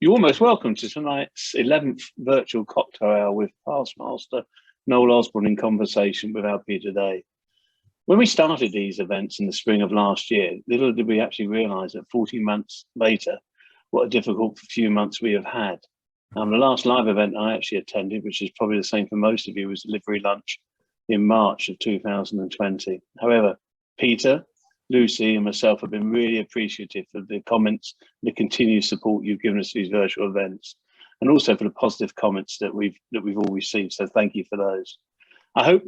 You're almost welcome to tonight's 11th virtual cocktail hour with Past Master Noel Osborne in conversation with our Peter Day. When we started these events in the spring of last year, little did we actually realise that 14 months later, what a difficult few months we have had. The last live event I actually attended, which is probably the same for most of you, was the Livery lunch in March of 2020. However, Peter, Lucy and myself have been really appreciative for the comments, the continued support you've given us these virtual events, and also for the positive comments that we've all received. So thank you for those. I hope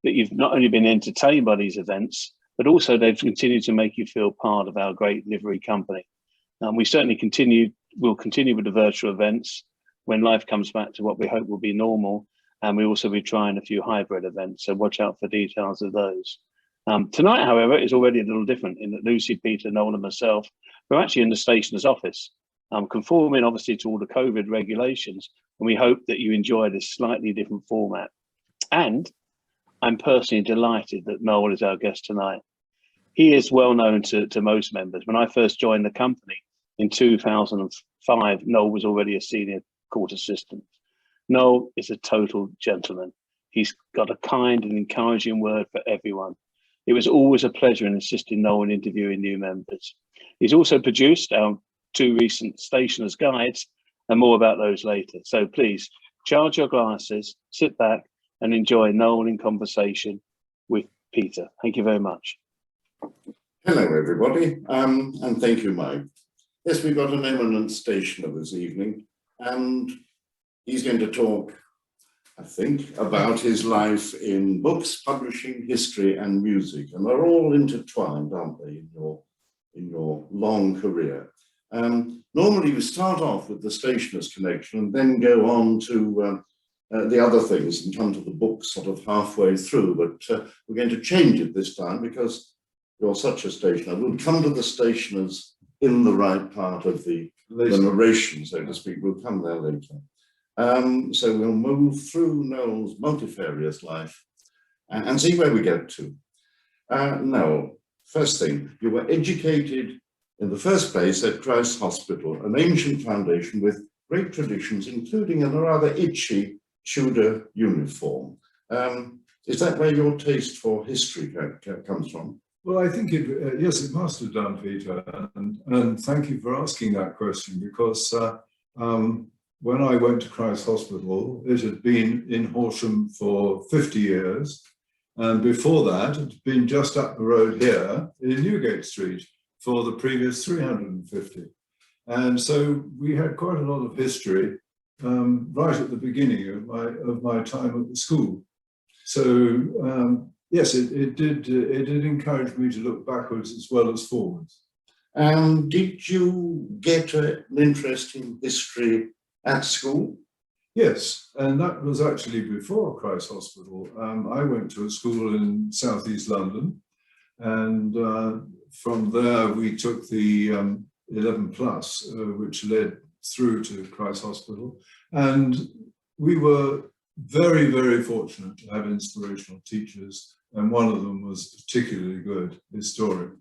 that you've not only been entertained by these events, but also they've continued to make you feel part of our great livery company. We certainly will continue with the virtual events when life comes back to what we hope will be normal. And we also be trying a few hybrid events, so watch out for details of those. Tonight, however, is already a little different in that Lucy, Peter, Noel and myself, we're actually in the stationer's office, conforming obviously to all the COVID regulations, and we hope that you enjoy this slightly different format. And I'm personally delighted that Noel is our guest tonight. He is well known to most members. When I first joined the company in 2005, Noel was already a senior court assistant. Noel is a total gentleman. He's got a kind and encouraging word for everyone. It was always a pleasure in assisting Noel in interviewing new members. He's also produced our 2 recent stationers guides, and more about those later. So please charge your glasses, sit back and enjoy Noel in conversation with Peter. Thank you very much. Hello everybody, and thank you, Mike. Yes, we've got an eminent stationer this evening, and he's going to talk, I think, about his life in books, publishing, history and music, and they're all intertwined, aren't they, in your long career. Normally we start off with the stationer's connection and then go on to the other things and come to the book sort of halfway through, but we're going to change it this time because you're such a stationer. We'll come to the stationers in the right part of the narration, so to speak. We'll come there later. So we'll move through Noel's multifarious life and see where we get to. Noel, first thing, you were educated in the first place at Christ's Hospital, an ancient foundation with great traditions, including a rather itchy Tudor uniform. Is that where your taste for history comes from? Well, I think yes, it must have done, Peter, and thank you for asking that question, because when I went to Christ's Hospital, it had been in Horsham for 50 years, and before that, it had been just up the road here in Newgate Street for the previous 350. And so we had quite a lot of history right at the beginning of my time at the school. So yes, it did encourage me to look backwards as well as forwards. And did you get an interest in history at school? Yes, and that was actually before Christ's Hospital. I went to a school in southeast London, and from there we took the 11 plus, which led through to Christ's Hospital, and we were very, very fortunate to have inspirational teachers, and one of them was particularly good, historian.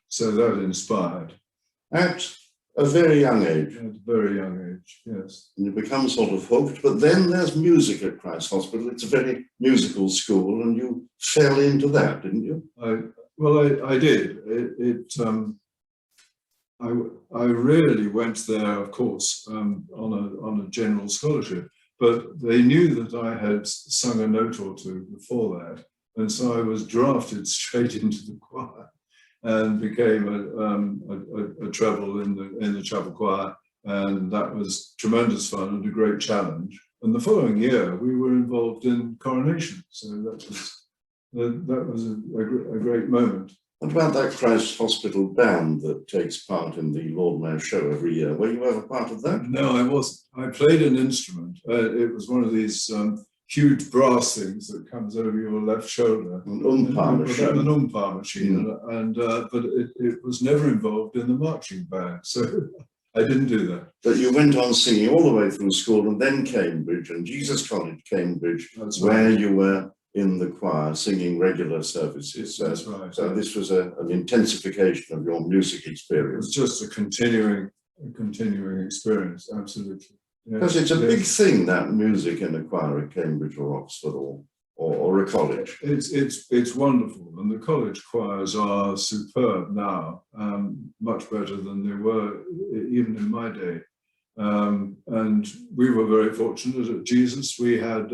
So that inspired. At a very young age. At a very young age, yes. And you become sort of hooked, but then there's music at Christ's Hospital. It's a very musical school, and you fell into that, didn't you? I did. I really went there, of course, on a general scholarship, but they knew that I had sung a note or two before that, and so I was drafted straight into the choir and became a treble in the chapel choir, and that was tremendous fun and a great challenge. And the following year, we were involved in coronation, so that was a great moment. What about that Christ's Hospital band that takes part in the Lord Mayor show every year? Were you ever part of that? No, I wasn't. I played an instrument. It was one of these huge brass things that comes over your left shoulder. An umpire machine. An umpire machine, but it was never involved in the marching band, so I didn't do that. But you went on singing all the way through school, and then Cambridge, and Jesus College, Cambridge, That's where right. you were in the choir singing regular services. That's right. So this was an intensification of your music It experience. was just a continuing continuing experience, absolutely. Because it's a big thing, that music in a choir at Cambridge or Oxford or a college. It's wonderful, and the college choirs are superb now, much better than they were even in my day. And we were very fortunate at Jesus. We had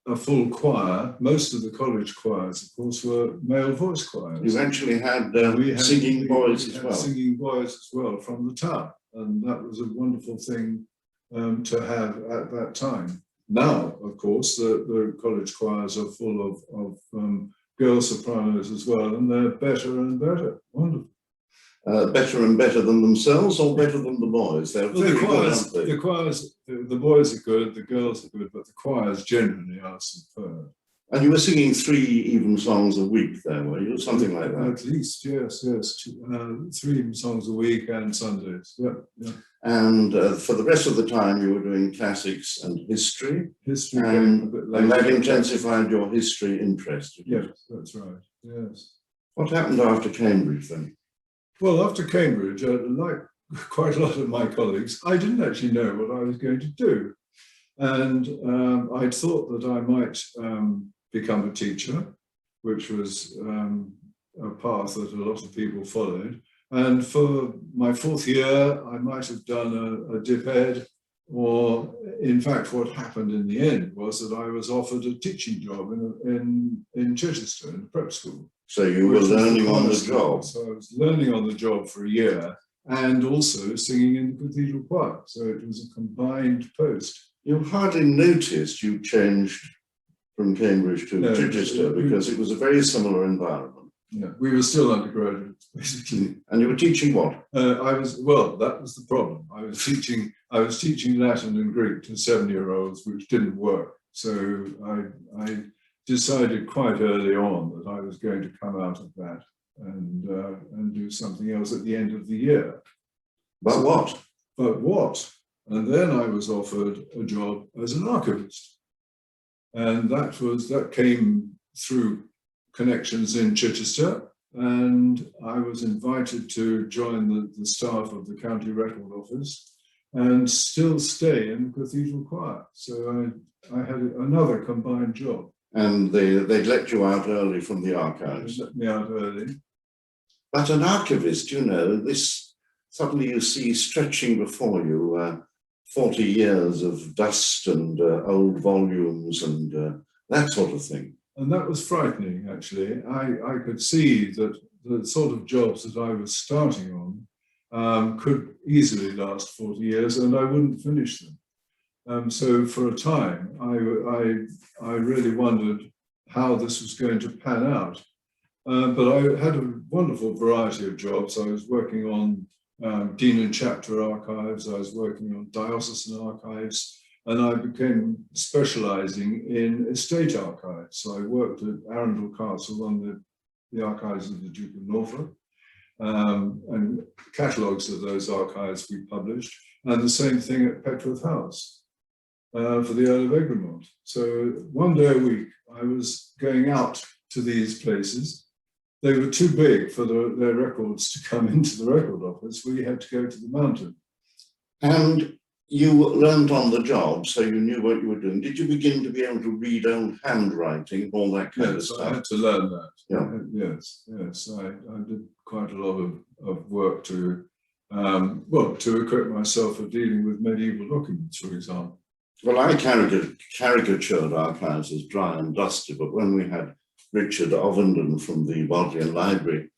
a full choir. Most of the college choirs, of course, were male voice choirs. You actually had singing boys as well. Singing boys as well from the town, and that was a wonderful thing to have at that time. Now, of course, the college choirs are full of girl sopranos as well, and they're better and better. Wonderful. Better and better than themselves, or better than the boys? They're very good, aren't they? The choirs, the boys are good, the girls are good, but the choirs generally are superb. And you were singing 3 even songs a week there, were you? Something like that? At least, yes. 3 even songs a week and Sundays, yeah. And for the rest of the time, you were doing classics and history. History and that intensified your history interest. Yes, that's right, yes. What happened after Cambridge then? Well, after Cambridge, like quite a lot of my colleagues, I didn't actually know what I was going to do. And I thought that I might become a teacher, which was a path that a lot of people followed. And for my 4th year, I might have done a dip ed, or in fact, what happened in the end was that I was offered a teaching job in Chichester, in a prep school. So you were learning on the job. So I was learning on the job for a year, and also singing in the cathedral choir. So it was a combined post. You hardly noticed you changed from Cambridge to Chichester, because it was a very similar environment. Yeah, we were still undergraduates, basically. And you were teaching what? That was the problem. I was teaching Latin and Greek to 7-year-olds, which didn't work. So I decided quite early on that I was going to come out of that and do something else at the end of the year. But what? But what? And then I was offered a job as an archivist. And that came through connections in Chichester, and I was invited to join the staff of the County Record Office and still stay in the cathedral choir. So I had another combined job. And they'd let you out early from the archives. They let me out early. But an archivist, you know, this suddenly you see stretching before you 40 years of dust and old volumes and that sort of thing. And that was frightening, actually. I could see that the sort of jobs that I was starting on could easily last 40 years, and I wouldn't finish them. So for a time, I really wondered how this was going to pan out. But I had a wonderful variety of jobs. I was working on Dean and Chapter archives. I was working on diocesan archives. And I became specializing in estate archives. So I worked at Arundel Castle on the archives of the Duke of Norfolk, and catalogues of those archives we published, and the same thing at Petworth House for the Earl of Egremont. So one day a week, I was going out to these places. They were too big for their records to come into the record office. We had to go to the mountain. And you learned on the job, so you knew what you were doing. Did you begin to be able to read old handwriting and all that kind of stuff? Yes, I had to learn that. Yeah. Yes. I did quite a lot of work to equip myself for dealing with medieval documents, for example. Well, I caricatured archives as dry and dusty, but when we had Richard Ovenden from the Bodleian Library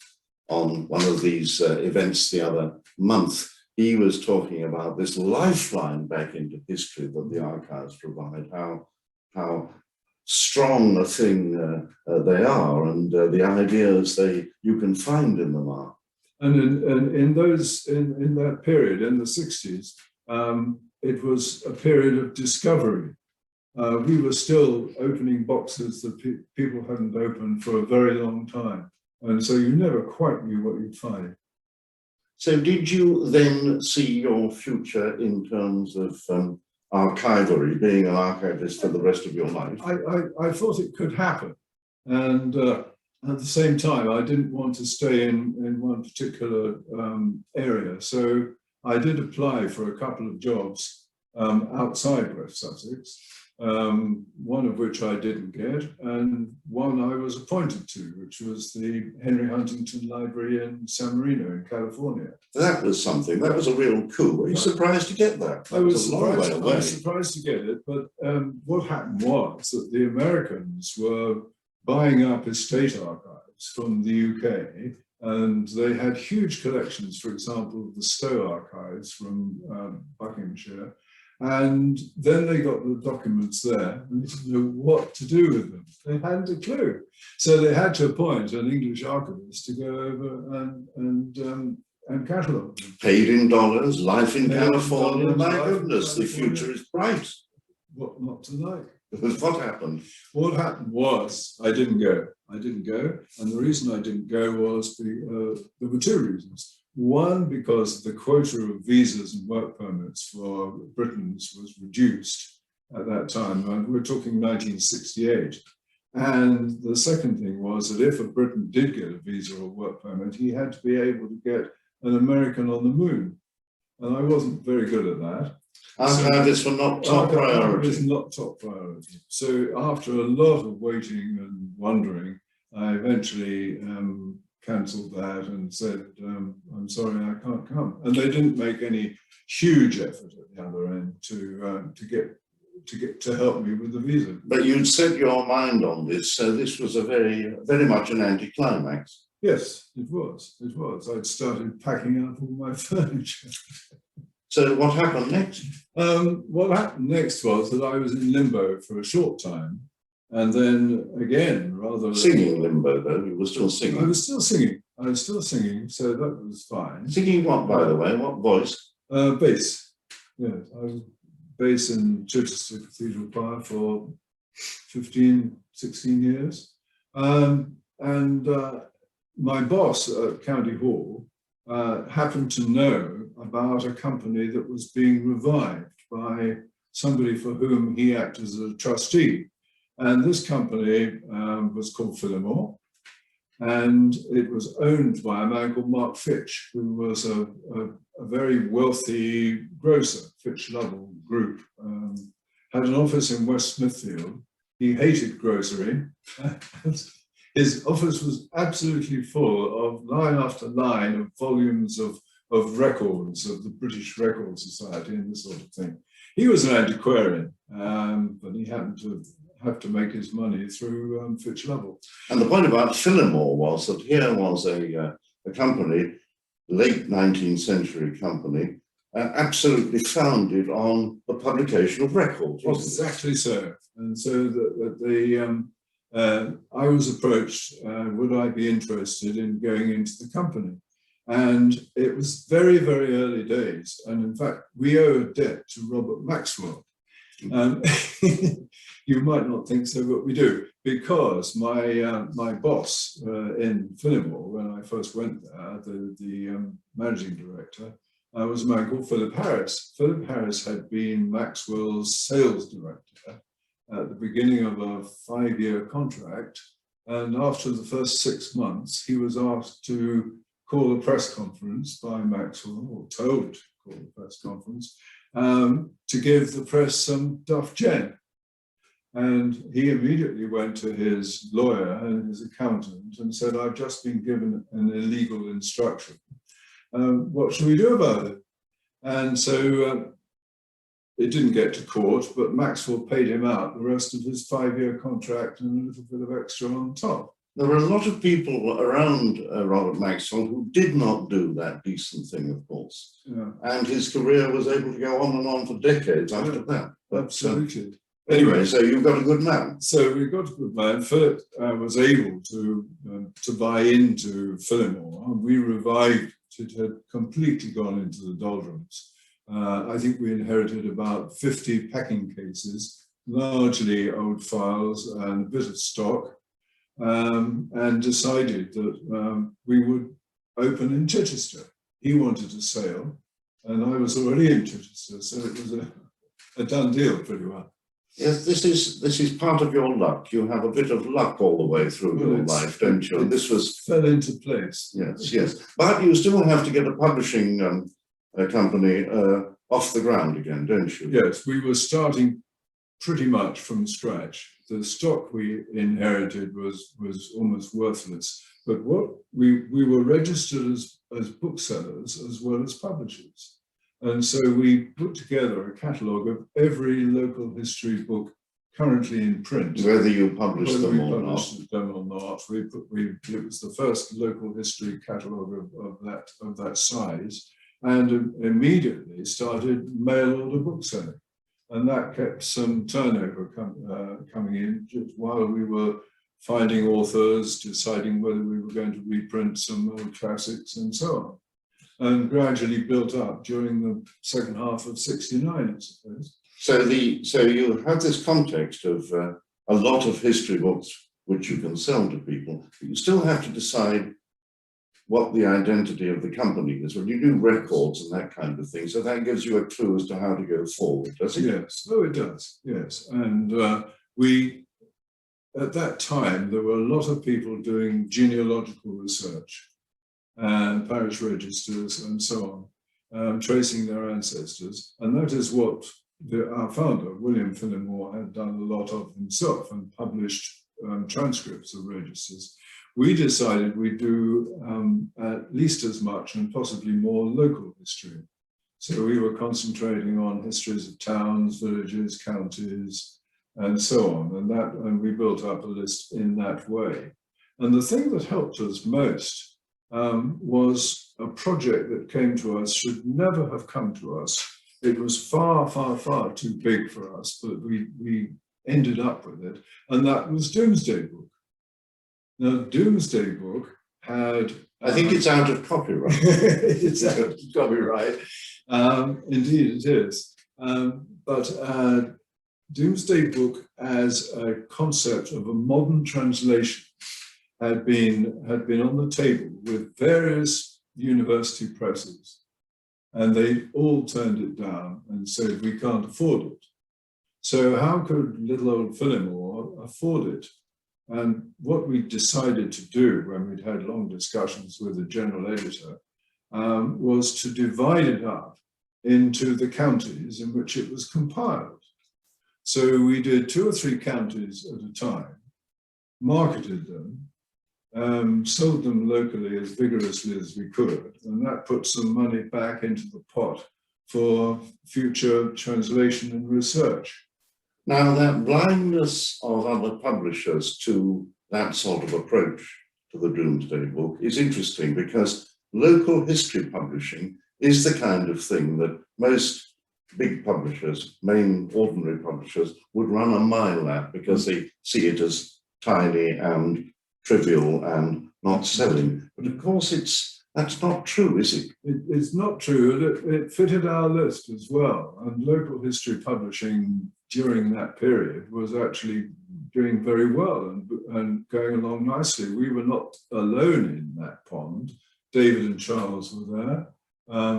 on one of these events the other month, he was talking about this lifeline back into history that the archives provide, how strong a thing they are, and the ideas you can find in them are. And in that period, in the 60s, it was a period of discovery. We were still opening boxes that people hadn't opened for a very long time, and so you never quite knew what you'd find. So did you then see your future in terms of archivery, being an archivist for the rest of your life? I thought it could happen. And at the same time, I didn't want to stay in one particular area. So I did apply for a couple of jobs outside West Sussex, one of which I didn't get, and one I was appointed to, which was the Henry Huntington Library in San Marino in California. That was something, that was a real coup. Were you surprised to get that? I was surprised to get it, but what happened was that the Americans were buying up estate archives from the UK, and they had huge collections, for example, of the Stowe archives from Buckinghamshire. And then they got the documents there and they didn't know what to do with them. They hadn't a clue. So they had to appoint an English archivist to go over and catalogue them. Paid in dollars, life in California, my goodness, the future is bright. What not to like? What happened? What happened was I didn't go. I didn't go. And the reason I didn't go was there were two reasons. One, because the quota of visas and work permits for Britons was reduced at that time. And we're talking 1968. And the second thing was that if a Briton did get a visa or work permit, he had to be able to get an American on the moon. And I wasn't very good at that. Archivists were not top priority. It's not top priority. So after a lot of waiting and wondering, I eventually cancelled that and said, I'm sorry, I can't come. And they didn't make any huge effort at the other end to help me with the visa. But you'd set your mind on this, so this was a very much an anticlimax. Yes, it was. It was. I'd started packing up all my furniture. So what happened next? What happened next was that I was in limbo for a short time. And then again, rather singing limbo, though, you were still singing. I was still singing, so that was fine. Singing what, by the way? What voice? Bass. Yes, I was bass in Chichester Cathedral Choir for 15, 16 years. And my boss at County Hall happened to know about a company that was being revived by somebody for whom he acted as a trustee. And this company was called Phillimore, and it was owned by a man called Mark Fitch, who was a very wealthy grocer. Fitch Lovell Group had an office in West Smithfield. He hated grocery. His office was absolutely full of line after line of volumes of records of the British Record Society and this sort of thing. He was an antiquarian, but he happened to have to make his money through Fitch Lovell. And the point about Phillimore was that here was a company, late 19th century company, absolutely founded on the publication of records. Exactly so. And so I was approached, would I be interested in going into the company? And it was very, very early days. And in fact, we owe a debt to Robert Maxwell. You might not think so, but we do, because my boss in Phillimore, when I first went there, the managing director, was a man called Philip Harris. Philip Harris had been Maxwell's sales director at the beginning of a 5-year contract, and after the first 6 months, he was asked to call a press conference by Maxwell, or told to call a press conference, to give the press some Duff Gen. And he immediately went to his lawyer and his accountant and said, I've just been given an illegal instruction. What should we do about it? And so it didn't get to court, but Maxwell paid him out the rest of his 5-year contract and a little bit of extra on top. There were a lot of people around Robert Maxwell who did not do that decent thing, of course. Yeah. And his career was able to go on and on for decades after that. But, absolutely. Anyway, so you've got a good man. So we got a good man. Philip was able to buy into Phillimore, and we revived it. It had completely gone into the doldrums. I think we inherited about 50 packing cases, largely old files and a bit of stock, and decided that we would open in Chichester. He wanted a sale, and I was already in Chichester, so it was a done deal pretty well. Yes, this is part of your luck. You have a bit of luck all the way through your life, don't you? And this fell into place. Yes, yes. But you still have to get a publishing company off the ground again, don't you? Yes, we were starting pretty much from scratch. The stock we inherited was almost worthless. But what we were registered as booksellers as well as publishers. And so we put together a catalogue of every local history book currently in print. Whether you publish them or not. It was the first local history catalogue of that size, and immediately started mail order book selling. And that kept some turnover coming in just while we were finding authors, deciding whether we were going to reprint some old classics and so on. And gradually built up during the second half of '69, I suppose. So you have this context of a lot of history books which you can sell to people, but you still have to decide what the identity of the company is when you do records and that kind of thing. So that gives you a clue as to how to go forward, does it? Yes, oh, it does, yes. And at that time, there were a lot of people doing genealogical research and parish registers and so on, tracing their ancestors. And that is what our founder, William Phillimore, had done a lot of himself and published transcripts of registers. We decided we'd do at least as much and possibly more local history. So we were concentrating on histories of towns, villages, counties, and so on. And we built up a list in that way. And the thing that helped us most was a project that came to us, should never have come to us. It was far, far, far too big for us, but we ended up with it. And that was Domesday Book. Now, Domesday Book had... I think it's out of copyright. It's out of copyright. Indeed, it is. But Domesday Book as a concept of a modern translation had been on the table with various university presses, and they all turned it down and said, we can't afford it. So how could little old Phillimore afford it? And what we decided to do when we'd had long discussions with the general editor was to divide it up into the counties in which it was compiled. So we did 2 or 3 counties at a time, marketed them, sold them locally as vigorously as we could, and that put some money back into the pot for future translation and research. Now, that blindness of other publishers to that sort of approach to the Domesday Book is interesting, because local history publishing is the kind of thing that most big publishers, main ordinary publishers, would run a mile at, because they see it as tiny and trivial and not selling. But of course that's not true, is it? It's not true. It fitted our list as well. And local history publishing during that period was actually doing very well and going along nicely. We were not alone in that pond. David and Charles were there,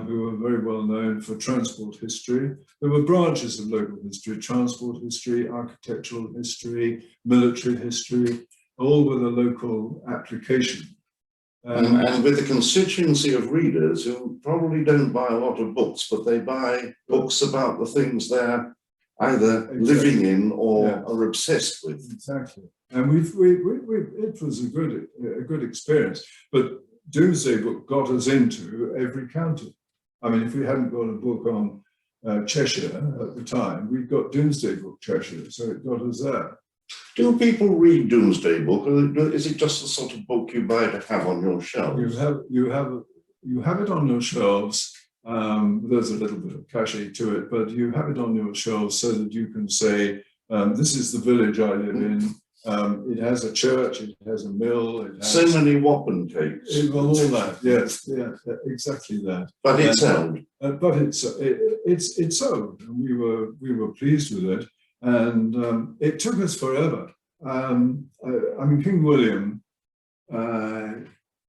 who were very well known for transport history. There were branches of local history: transport history, architectural history, military history, all with a local application. And with a constituency of readers who probably don't buy a lot of books, but they buy books about the things they're either living in or are obsessed with. Exactly. And it was a good experience. But Domesday Book got us into every county. I mean, if we hadn't got a book on Cheshire at the time, we'd got Domesday Book Cheshire, so it got us there. Do people read Domesday Book, or is it just the sort of book you buy to have on your shelves? You have it on your shelves. There's a little bit of cachet to it, but you have it on your shelves so that you can say, this is the village I live in. It has a church, it has a mill, it has... So many wapentapes. All that, yes, yeah, exactly that. But it's owned. But it's owned, and we were pleased with it. And it took us forever. I mean, King William,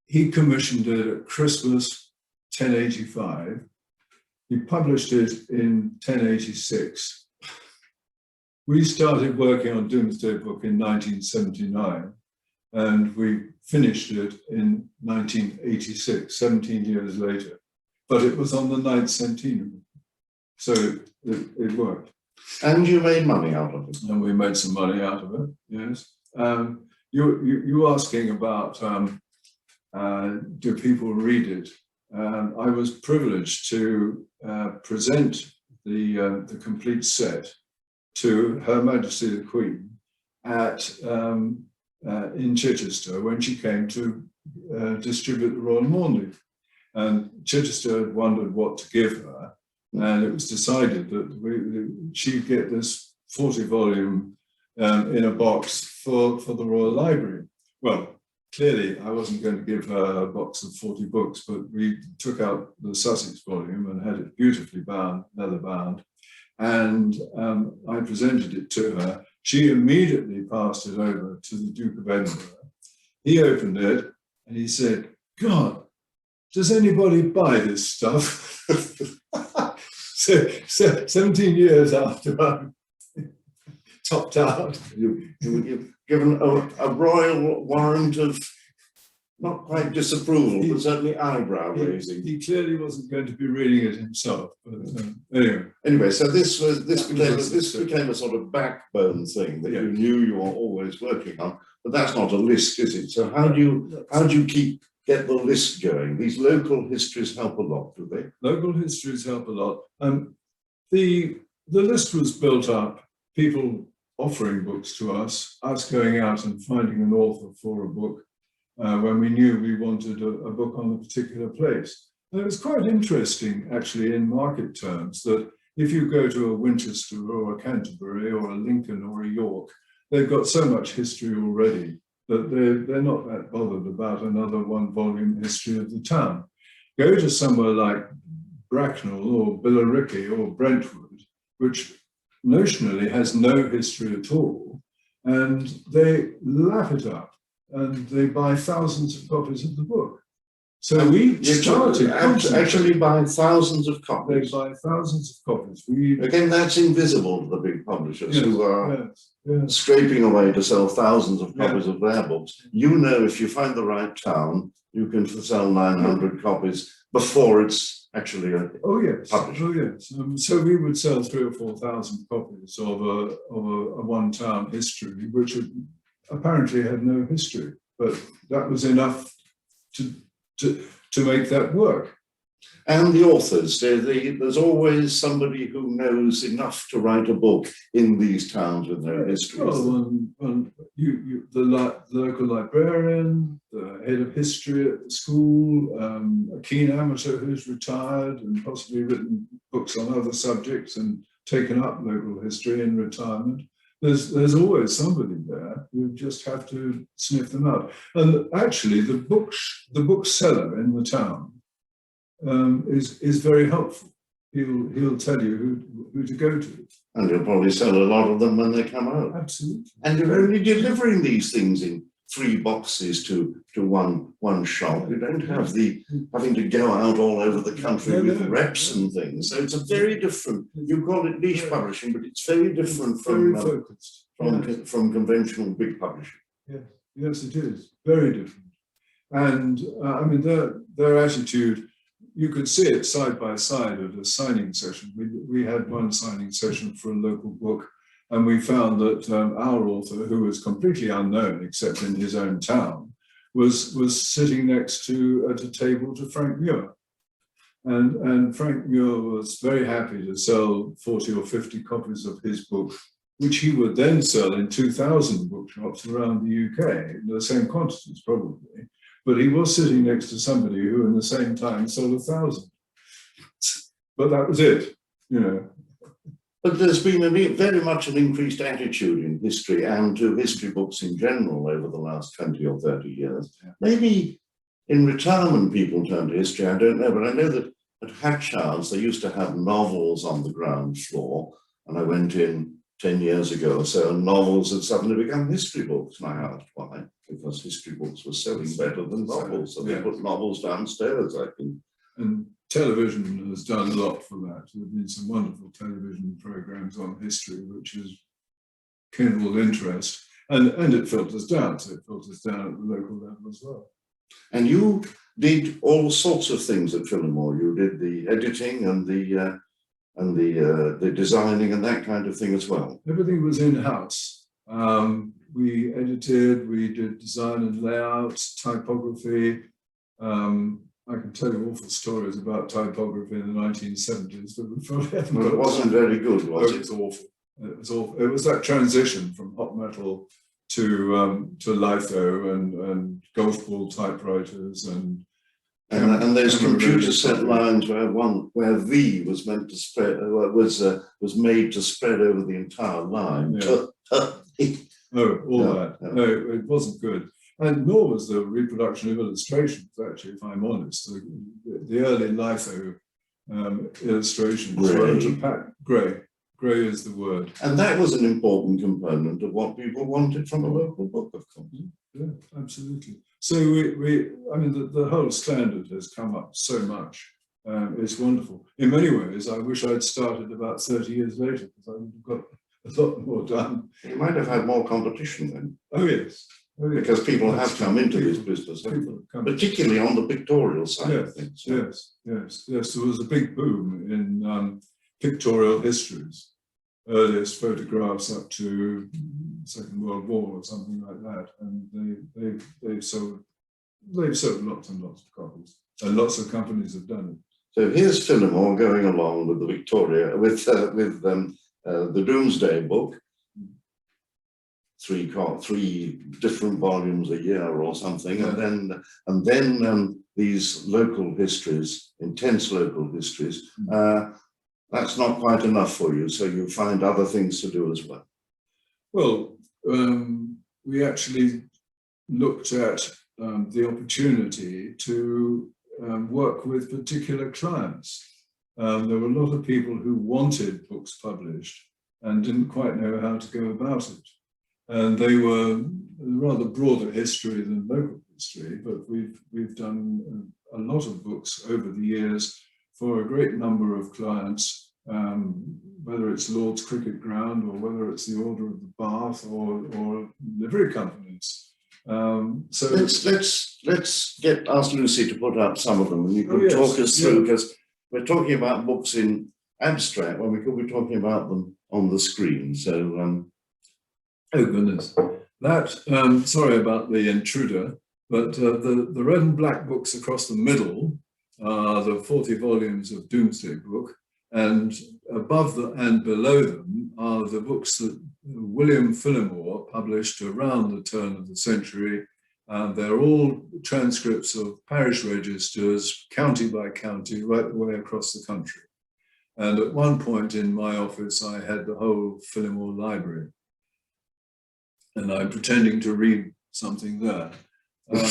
he commissioned it at Christmas 1085. He published it in 1086. we started working on Doomsday Book in 1979, and we finished it in 1986, 17 years later. But it was on the 9th centenary, so it worked. And you made money out of it. And we made some money out of it, yes. You asking about do people read it? I was privileged to present the complete set to Her Majesty the Queen at in Chichester when she came to distribute the Royal Maundy. And Chichester had wondered what to give her, and it was decided that she'd get this 40-volume in a box for the Royal Library. Well, clearly I wasn't going to give her a box of 40 books, but we took out the Sussex volume and had it beautifully bound, leather bound, and I presented it to her. She immediately passed it over to the Duke of Edinburgh. He opened it and he said, "God, does anybody buy this stuff?" so 17 years after I'm topped out. You were given a royal warrant of not quite disapproval, but certainly eyebrow raising. He clearly wasn't going to be reading it himself. But anyway. Anyway, so this became a sort of backbone thing that you knew you were always working on, but that's not a list, is it? So how do you get the list going? These local histories help a lot, do they? Local histories help a lot. The list was built up, people offering books to us going out and finding an author for a book when we knew we wanted a book on a particular place. And it was quite interesting, actually, in market terms, that if you go to a Winchester or a Canterbury or a Lincoln or a York, they've got so much history already that they're not that bothered about another one-volume history of the town. Go to somewhere like Bracknell or Billericay or Brentwood, which notionally has no history at all, and they lap it up and they buy thousands of copies of the book. So we started actually buy thousands of copies. They buy thousands of copies. Again, that's invisible to the big publishers who are scraping away to sell thousands of copies of their books. You know, if you find the right town, you can sell 900 copies before it's actually published. Oh yes. So we would sell 3,000 or 4,000 copies of a one-town history, which apparently had no history, but that was enough to make that work. And the authors, there's always somebody who knows enough to write a book in these towns with no history. Well, the local librarian, the head of history at the school, a keen amateur who's retired and possibly written books on other subjects and taken up local history in retirement. There's always somebody there. You just have to sniff them out. And actually, the bookseller in the town is very helpful. He'll tell you who to go to. And you'll probably sell a lot of them when they come out. Absolutely. And you're only delivering these things in 3 boxes to one shop. You don't have the having to go out all over the country with reps and things. So it's a very different. You call it niche publishing, but it's very different from conventional big publishing. Yes, it is very different. And I mean, their attitude. You could see it side by side at a signing session. We had one signing session for a local book, and we found that our author, who was completely unknown except in his own town, was sitting next to at a table to Frank Muir. And Frank Muir was very happy to sell 40 or 50 copies of his book, which he would then sell in 2,000 bookshops around the UK, the same quantities probably. But he was sitting next to somebody who in the same time sold 1,000. But that was it, you know. But there's been very much an increased attitude in history and to history books in general over the last 20 or 30 years. Maybe in retirement people turn to history, I don't know, but I know that at Hatchard's they used to have novels on the ground floor, and I went in 10 years ago or so, and novels had suddenly become history books, and I asked why. Because history books were selling better than novels, so they put novels downstairs, I think. And television has done a lot for that. There have been some wonderful television programs on history, which has kindled interest, and it filters down. So it filters down at the local level as well. And you did all sorts of things at Fillmore. You did the editing and the designing and that kind of thing as well. Everything was in-house. We edited, we did design and layout, typography. I can tell you awful stories about typography in the 1970s, but we probably haven't. Well, it wasn't very good, was it? It was awful. It was awful. It was that transition from hot metal to litho and golf ball typewriters and those computer set lines where V was meant to spread was made to spread over the entire line. Yeah. That. No, it wasn't good. And nor was the reproduction of illustrations, actually, if I'm honest. The early litho illustrations were grey. Grey is the word. And that was an important component of what people wanted from a local book, of course. Yeah, absolutely. So I mean, the whole standard has come up so much. It's wonderful. In many ways, I wish I'd started about 30 years later, because I would have got a lot more done. You might have had more competition then. Oh, yes. Because people have come into this business, particularly on the pictorial side of things. Yes. There was a big boom in pictorial histories, earliest photographs up to Second World War or something like that, and they've sold lots and lots of copies, and lots of companies have done it. So here's Fillmore going along with the Victoria with the Doomsday Book. Three different volumes a year or something, yeah. and then these local histories, intense local histories. That's not quite enough for you, so you find other things to do as well. Well, we actually looked at the opportunity to work with particular clients. There were a lot of people who wanted books published and didn't quite know how to go about it. And they were rather broader history than local history, but we've done a lot of books over the years for a great number of clients, whether it's Lord's Cricket Ground or whether it's the Order of the Bath or livery companies. So let's ask Lucy to put up some of them, and you can talk us through, because we're talking about books in abstract when we could be talking about them on the screen. So. Oh goodness, that, sorry about the intruder, but the red and black books across the middle are the 40 volumes of Doomsday Book, and above and below them are the books that William Fillmore published around the turn of the century. They're all transcripts of parish registers, county by county, right the way across the country. And at one point in my office, I had the whole Fillmore library. And I'm pretending to read something there. Well,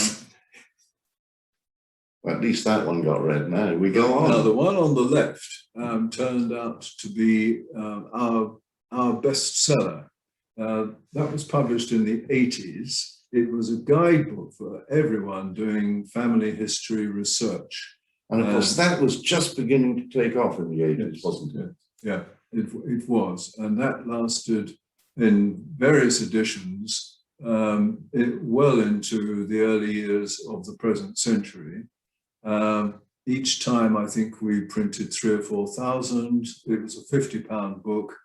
at least that one got read. Now we go on. Now the one on the left turned out to be our bestseller. That was published in the 80s. It was a guidebook for everyone doing family history research. And of course, that was just beginning to take off in the 80s, yes, wasn't it? Yeah, it was. And that lasted in various editions well into the early years of the present century. Each time I think we printed 3,000 or 4,000. It was a £50 book,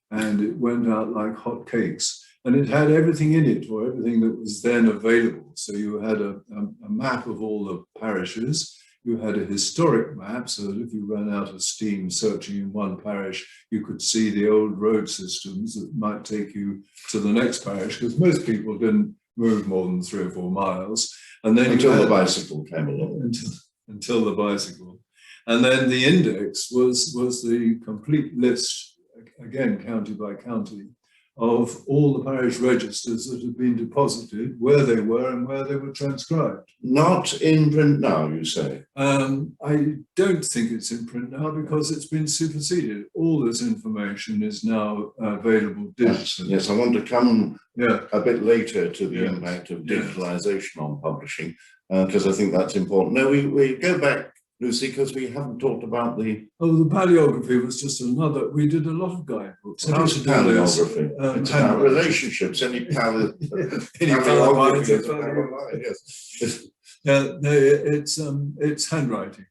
and it went out like hotcakes. And it had everything in it, or everything that was then available. So you had a map of all the parishes. You had a historic map, so that if you ran out of steam searching in one parish, you could see the old road systems that might take you to the next parish, because most people didn't move more than 3 or 4 miles. And then until the bicycle came along. Until the bicycle. And then the index was the complete list, again, county by county, of all the parish registers that had been deposited, where they were and where they were transcribed. Not in print now, you say? I don't think it's in print now, because it's been superseded. All this information is now available digitally. Yes, I want to come a bit later to the impact of digitalization on publishing, because I think that's important. No, we go back Lucy, because we haven't talked about the... Oh, the paleography was just another, we did a lot of guidebooks. What How is to do this, paleography? It's about handwriting. relationships. Any Any paleography is a paleography. paleography, yes. No, it's handwriting.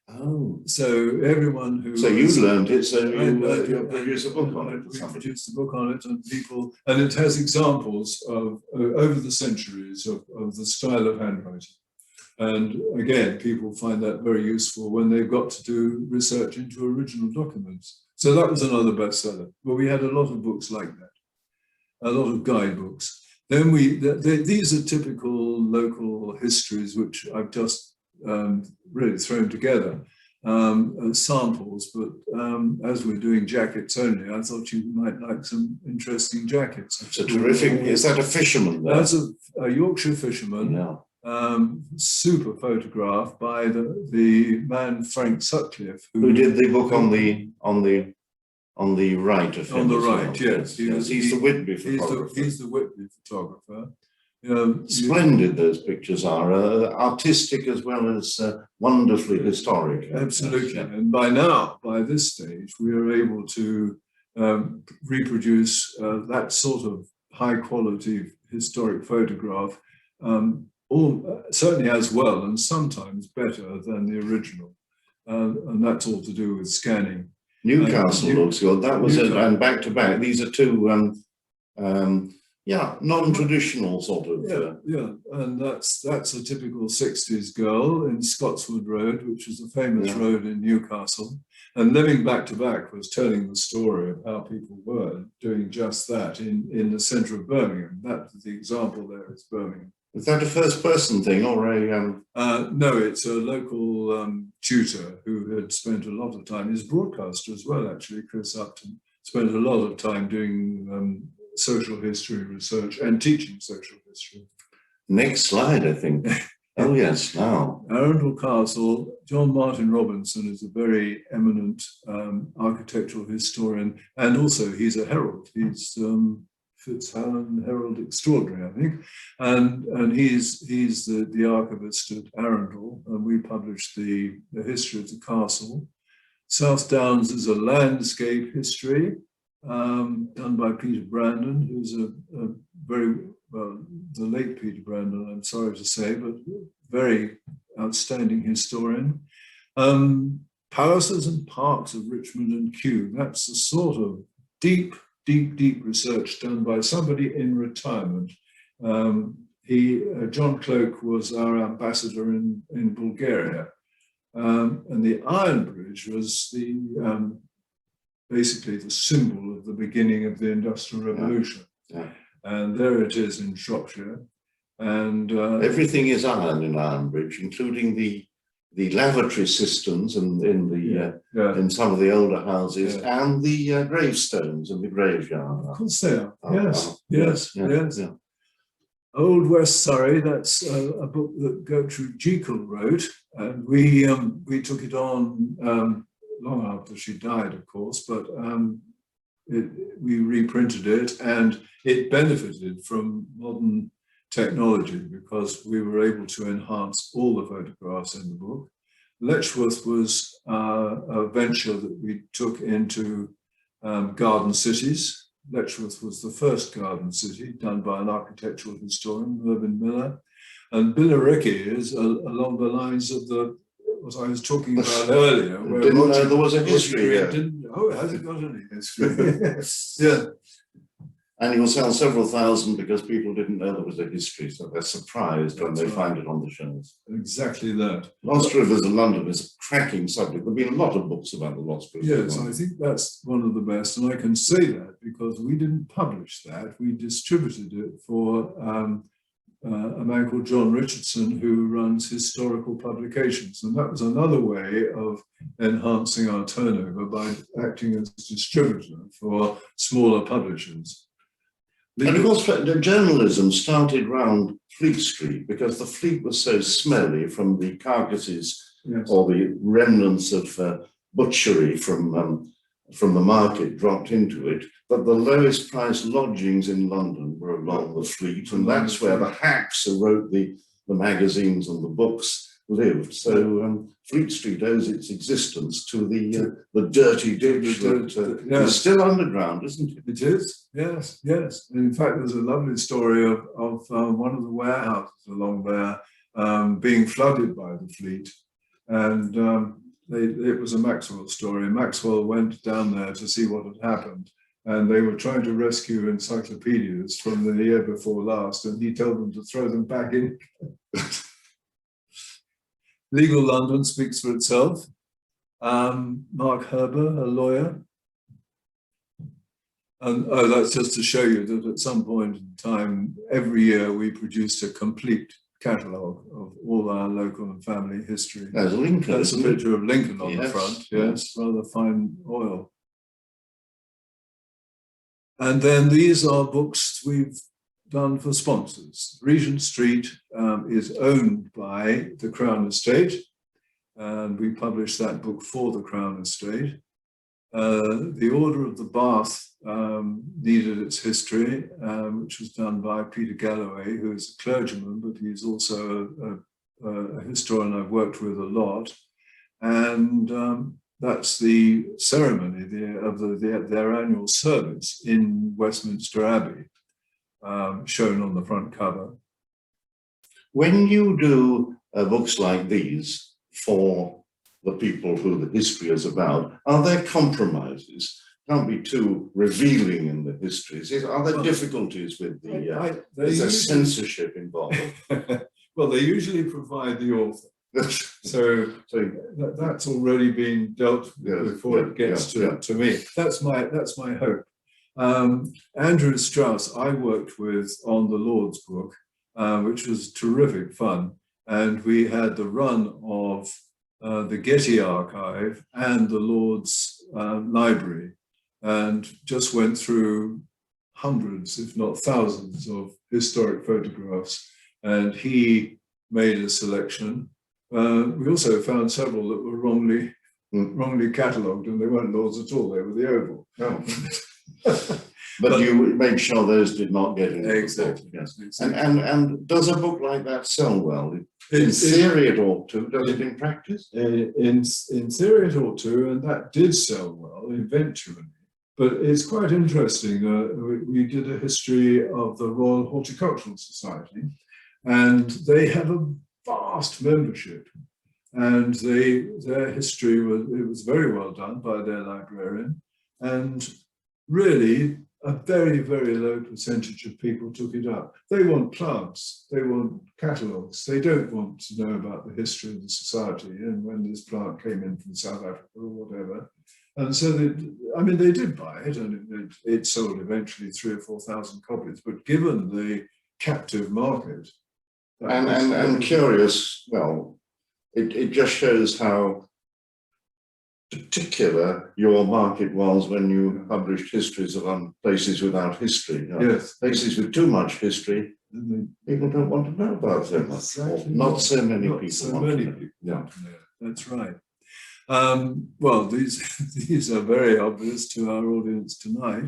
Oh. So everyone who... So you learned it, so learned you it, produce a book on it. We produced a book on it, and people, and it has examples of over the centuries of the style of handwriting. And again, people find that very useful when they've got to do research into original documents. So that was another bestseller. But we had a lot of books like that, a lot of guidebooks. Then these are typical local histories, which I've just really thrown together as samples. But as we're doing jackets only, I thought you might like some interesting jackets. It's a terrific. Is that a fisherman there? That's a Yorkshire fisherman. Yeah. Super photograph by the man Frank Sutcliffe, who did the book on the right of him. On the right, yes. He's the Whitby photographer. He's the Whitby photographer. Splendid those pictures are, artistic as well as wonderfully historic. Absolutely, and by this stage, we are able to reproduce that sort of high quality historic photograph certainly as well, and sometimes better than the original. And that's all to do with scanning. Newcastle looks good. That was it, and back to back. These are two, non-traditional sort of. And that's a typical 60s girl in Scotswood Road, which is a famous road in Newcastle. And living back to back was telling the story of how people were doing just that in the centre of Birmingham. That's the example there is Birmingham. Is that a first-person thing or a... No, it's a local tutor who had spent a lot of time, he's a broadcaster as well, actually, Chris Upton, spent a lot of time doing social history research and teaching social history. Next slide, I think. Oh, yes, now. Arundel Castle, John Martin Robinson is a very eminent architectural historian, and also he's a herald. He's FitzAlan Herald Extraordinary, I think, and he's the archivist at Arundel, and we published the history of the castle. South Downs is a landscape history done by Peter Brandon, who's a very, well, the late Peter Brandon, I'm sorry to say, but very outstanding historian. Palaces and Parks of Richmond and Kew, that's the sort of deep research done by somebody in retirement. John Cloak was our ambassador in Bulgaria. And the Iron Bridge was basically the symbol of the beginning of the Industrial Revolution. And there it is in Shropshire. And everything is iron in Iron Bridge, including the lavatory systems in some of the older houses and the gravestones in the graveyard. Of course they are. Yes. Old West Surrey, that's a book that Gertrude Jekyll wrote, and we took it on long after she died, of course, but we reprinted it, and it benefited from modern technology because we were able to enhance all the photographs in the book. Letchworth was a venture that we took into garden cities. Letchworth was the first garden city done by an architectural historian, Mervyn Miller. And Billericay is along the lines of what I was talking about earlier. Where didn't know there was a history here. It hasn't got any history. And you'll sell several thousand because people didn't know there was a history, so they're surprised when they find it on the shelves. Exactly that. Lost Rivers in London is a cracking subject. There have been a lot of books about the Lost Rivers. Yes, I think that's one of the best, and I can say that because we didn't publish that. We distributed it for a man called John Richardson, who runs historical publications, and that was another way of enhancing our turnover by acting as distributor for smaller publishers. And of course, the journalism started round Fleet Street because the Fleet was so smelly from the carcasses or the remnants of butchery from the market dropped into it, but the lowest priced lodgings in London were along the Fleet, and that's where the hacks who wrote the magazines and the books lived. So Fleet Street owes its existence to the dirty ditch that is still underground, isn't it? It is, yes, yes. And in fact, there's a lovely story of one of the warehouses along there being flooded by the Fleet. And it was a Maxwell story. Maxwell went down there to see what had happened. And they were trying to rescue encyclopedias from the year before last. And he told them to throw them back in. Legal London speaks for itself. Mark Herber, a lawyer. And that's just to show you that at some point in time, every year we produced a complete catalogue of all our local and family history. There's Lincoln. That's a picture of Lincoln on the front, yes, rather fine oil. And then these are books we've done for sponsors. Regent Street is owned by the Crown Estate, and we published that book for the Crown Estate. The Order of the Bath needed its history, which was done by Peter Galloway, who is a clergyman, but he's also a historian I've worked with a lot. And that's the ceremony of their annual service in Westminster Abbey, shown on the front cover. When you do books like these for the people who the history is about, are there compromises? Can't be too revealing in the histories. Are there difficulties with the, is there censorship involved? Well, they usually provide the author. So that's already been dealt with before it gets to me. That's my hope. Andrew Strauss, I worked with on the Lord's book, which was terrific fun. And we had the run of the Getty Archive and the Lord's Library, and just went through hundreds, if not thousands, of historic photographs. And he made a selection. We also found several that were wrongly catalogued, and they weren't Lords at all, they were the Oval. Oh. But you made sure those did not get into the book. Yes. Exactly. And does a book like that sell well? In theory it ought to, does it in practice? In theory it ought to, and that did sell well eventually. But it's quite interesting. We did a history of the Royal Horticultural Society, and they have a vast membership, and their history was very well done by their librarian, and really a very, very low percentage of people took it up. They want plants, they want catalogues, they don't want to know about the history of the society and when this plant came in from South Africa or whatever. And so they did buy it, and it sold eventually 3,000 or 4,000 copies, but given the captive market, and curious, well, it just shows how particular your market was when you published histories of places without history. Yes. Places with too much history, people don't want to know about so much. Exactly. Not so many people want to know. Yeah. That's right. Well, these are very obvious to our audience tonight.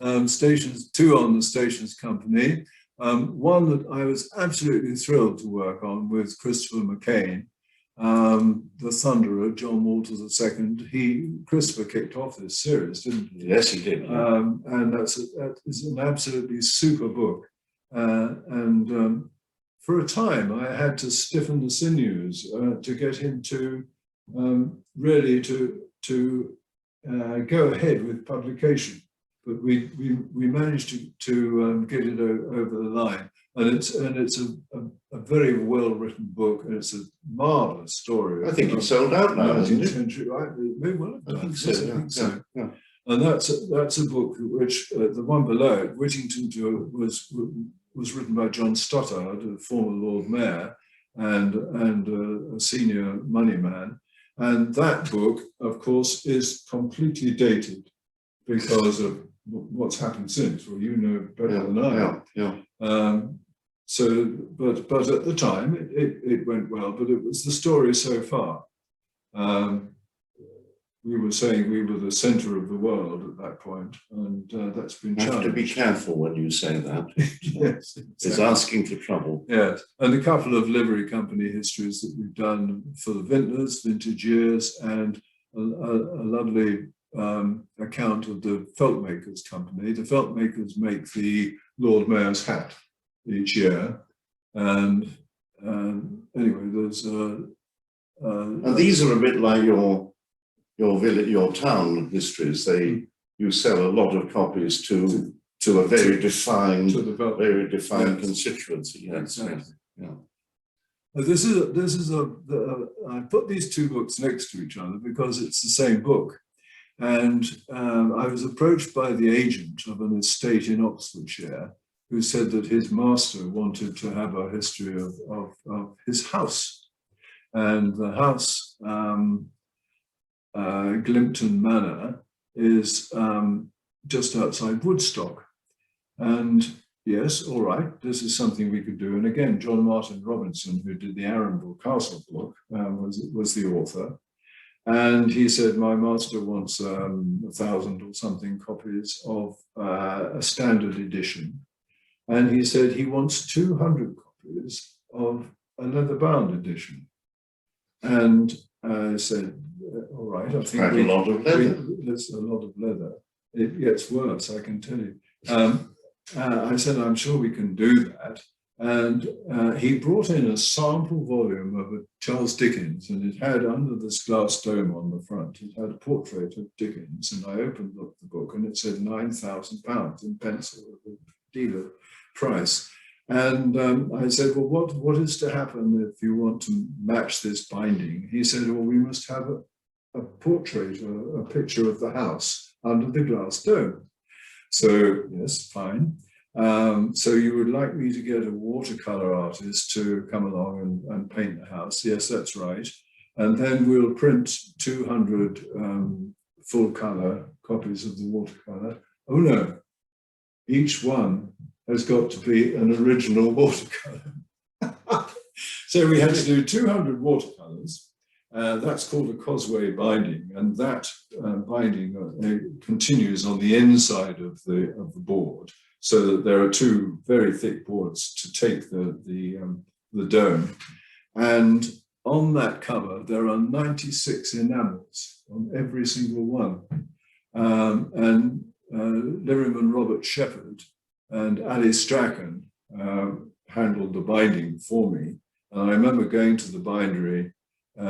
Two on the Stations Company. One that I was absolutely thrilled to work on with Christopher McCain, the Thunderer, John Walters II. Christopher kicked off this series, didn't he? Yes, he did. And that is an absolutely super book. And for a time, I had to stiffen the sinews to get him to really to go ahead with publication. But we managed to get it over the line, and it's a very well written book, and it's a marvelous story. I think it's sold out now, isn't it? Century, right? It may well have done. I think so. Yeah. And that's a book which the one below it, Whittington was written by John Stoddard, a former Lord Mayor and a senior money man, and that book, of course, is completely dated because of what's happened since. Well, you know better than I. Yeah. But at the time it went well, but it was the story so far. we were saying we were the centre of the world at that point, and that's been You have challenged. to be careful when you say that. Yes, It's exactly. asking for trouble. Yes, and a couple of livery company histories that we've done for the vintners, vintage years, and a lovely account of the felt makers company. The felt makers make the Lord Mayor's hat each year, and anyway, there's And these are a bit like your village, your town histories. You sell a lot of copies to a very defined, yes. constituency. Yes, Exactly. yeah. I put these two books next to each other because it's the same book. And I was approached by the agent of an estate in Oxfordshire who said that his master wanted to have a history of his house. And the house, Glimpton Manor, is just outside Woodstock. And yes, all right, this is something we could do. And again, John Martin Robinson, who did the Arundel Castle book, was the author. And he said, my master wants 1,000 or something copies of a standard edition. And he said he wants 200 copies of a leather-bound edition. And I said, all right, I think quite a lot of leather. There's a lot of leather. It gets worse, I can tell you. I said, I'm sure we can do that. And he brought in a sample volume of a Charles Dickens, and it had, under this glass dome on the front, it had a portrait of Dickens. And I opened up the book, and it said £9,000 in pencil, the dealer price. And I said, well, what is to happen if you want to match this binding? He said, well, we must have a portrait, a picture of the house under the glass dome. So, yes, fine. So you would like me to get a watercolor artist to come along and paint the house? Yes, that's right. And then we'll print 200 full color copies of the watercolor. Oh no, each one has got to be an original watercolor. So we had to do 200 watercolors. That's called a causeway binding, and that binding continues on the inside of the board, so that there are two very thick boards to take the dome. And on that cover, there are 96 enamels on every single one. And Liveryman Robert Shepherd and Ali Strachan handled the binding for me. And I remember going to the bindery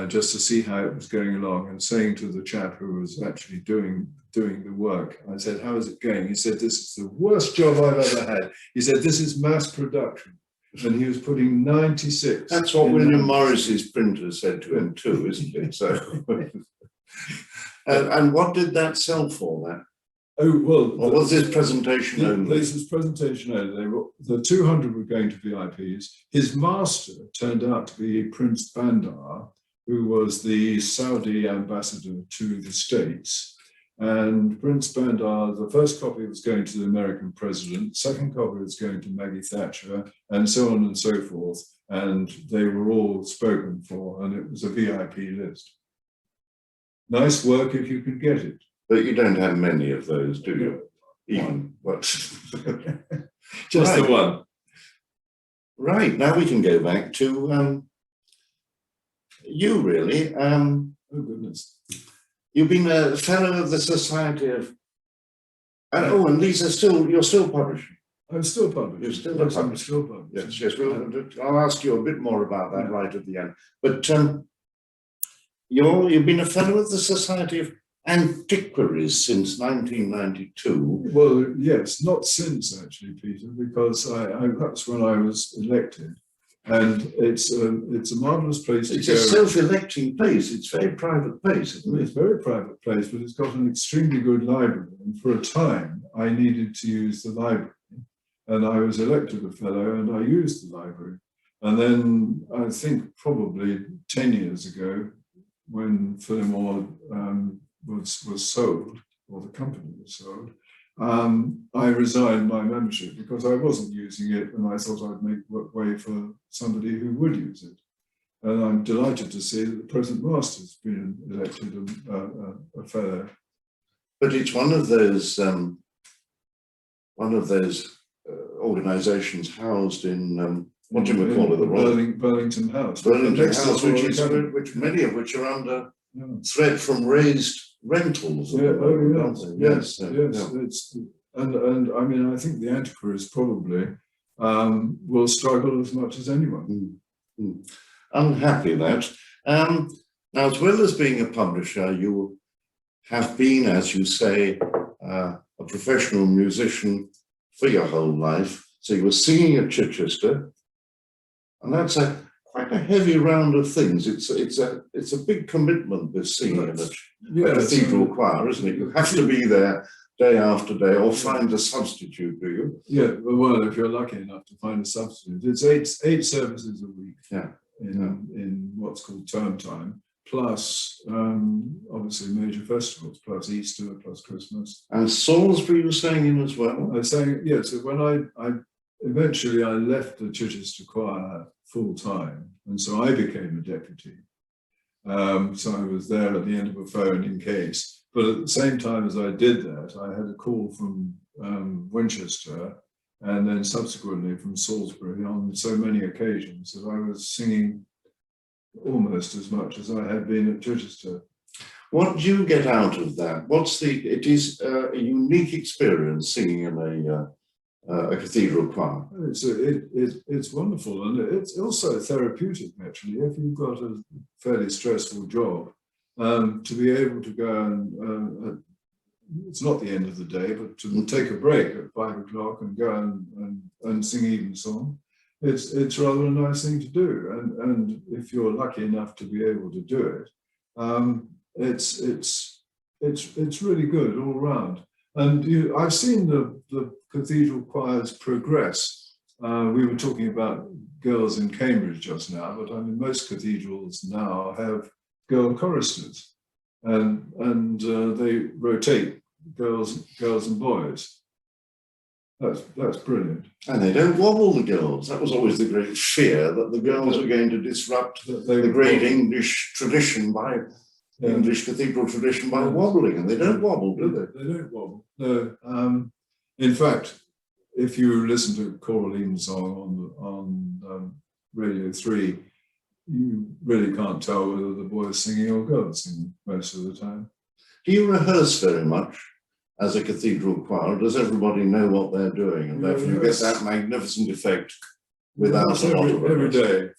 just to see how it was going along, and saying to the chap who was actually doing the work, I said, how is it going? He said, this is the worst job I've ever had. He said, this is mass production. And he was putting 96. That's what William Morris's printer said to him too, isn't it? So, and what did that sell for, that? Oh, well. Or was this presentation only? This was presentation only. The 200 were going to VIPs. His master turned out to be Prince Bandar, who was the Saudi ambassador to the States. And Prince Bandar, the first copy was going to the American president, second copy was going to Maggie Thatcher, and so on and so forth. And they were all spoken for, and it was a VIP list. Nice work if you could get it. But you don't have many of those, do you? Even what? Just right. the one. Right, now we can go back to you, really. Oh, goodness. You've been a fellow of the Society of... oh, and these are you're still publishing. I'm still published. You're still yes, published. I'm still published. Yes, I'll ask you a bit more about that right at the end. But you've been a fellow of the Society of Antiquaries since 1992. Well, yes, not since actually, Peter, because that's when I was elected, and it's a marvellous place to go. It's a self-electing place. It's a very private place, isn't it? It's a very private place, but it's got an extremely good library. And for a time, I needed to use the library, and I was elected a fellow, and I used the library. And then I think probably 10 years ago, when Fillmore was sold, or the company was sold, I resigned my membership because I wasn't using it, and I thought I'd make way for somebody who would use it. And I'm delighted to see that the present master's been elected a fellow. But it's one of those organisations housed in what do we call it? The Royal Burlington House. Burlington House, which many of which are under threat from raised rentals. Yes. It's, and I mean, I think the antiquaries probably will struggle as much as anyone. Unhappy that. Now, as well as being a publisher, you have been, as you say, a professional musician for your whole life. So you were singing at Chichester, and that's quite a heavy round of things. It's a big commitment, this singing in a cathedral choir, isn't it? You have to be there day after day, or find a substitute, do you? Yeah, well, if you're lucky enough to find a substitute, it's eight services a week. In what's called term time, plus obviously major festivals, plus Easter, plus Christmas. And Salisbury you sang in as well? I sang, yes. So when I eventually left the Chichester choir full time, and so I became a deputy. So I was there at the end of a phone in case. But at the same time as I did that, I had a call from Winchester, and then subsequently from Salisbury on so many occasions that I was singing almost as much as I had been at Chichester. What do you get out of that? It is a unique experience singing in a cathedral choir. It's wonderful, and it's also therapeutic, actually. If you've got a fairly stressful job, to be able to go and it's not the end of the day, but to take a break at 5 o'clock and go and sing evensong, it's rather a nice thing to do. And if you're lucky enough to be able to do it, it's really good all round. And I've seen the cathedral choirs progress. We were talking about girls in Cambridge just now, but I mean most cathedrals now have girl choristers, and they rotate girls and boys. That's brilliant. And they don't wobble, the girls. That was always the great fear, that the girls were going to disrupt the great English tradition English cathedral tradition by wobbling, and they don't wobble, do they? They don't wobble. No. In fact, if you listen to choral evensong on Radio 3, you really can't tell whether the boy is singing or girl is singing most of the time. Do you rehearse very much as a cathedral choir? Does everybody know what they're doing, and therefore you get that magnificent effect without a lot of every day?